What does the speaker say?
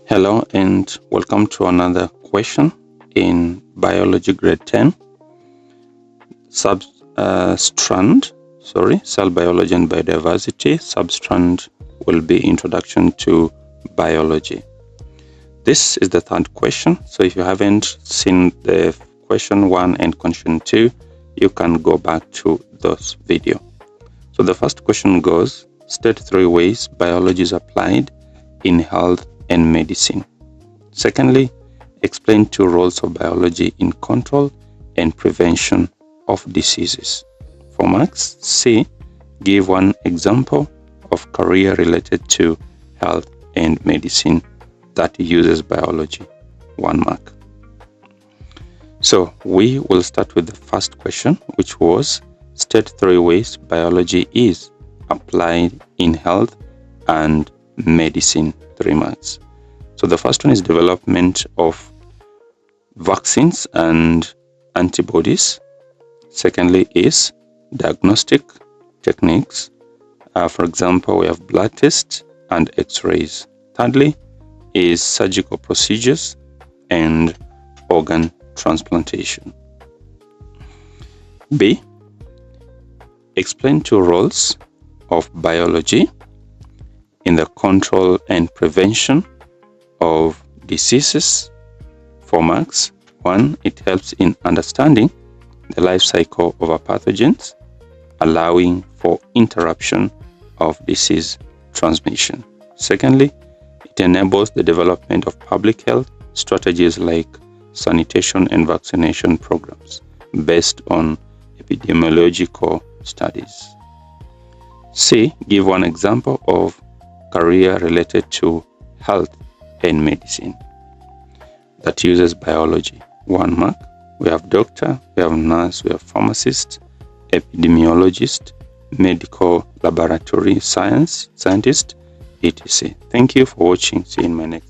Hello and welcome to another question in Biology Grade 10, Cell Biology and Biodiversity. Substrand will be Introduction to Biology. This is the third question, so if you haven't seen the question 1 and question 2, you can go back to those videos. So the first question goes, state 3 ways biology is applied in health and medicine. Secondly, explain 2 roles of biology in control and prevention of diseases. For marks, C, give 1 example of career related to health and medicine that uses biology. 1 mark. So we will start with the first question, which was state 3 ways biology is applied in health and medicine. 3 marks. So the first one is development of vaccines and antibodies. Secondly is diagnostic techniques. For example, we have blood tests and x-rays. Thirdly is surgical procedures and organ transplantation. B, explain 2 roles of biology in the control and prevention of diseases. 4 marks. 1, it helps in understanding the life cycle of a pathogens, allowing for interruption of disease transmission. Secondly, it enables the development of public health strategies like sanitation and vaccination programs based on epidemiological studies. C, give 1 example of career related to health and medicine that uses biology. 1 mark. We have doctor, we have nurse, we have pharmacist, epidemiologist, medical laboratory scientist, etc. Thank you for watching. See you in my next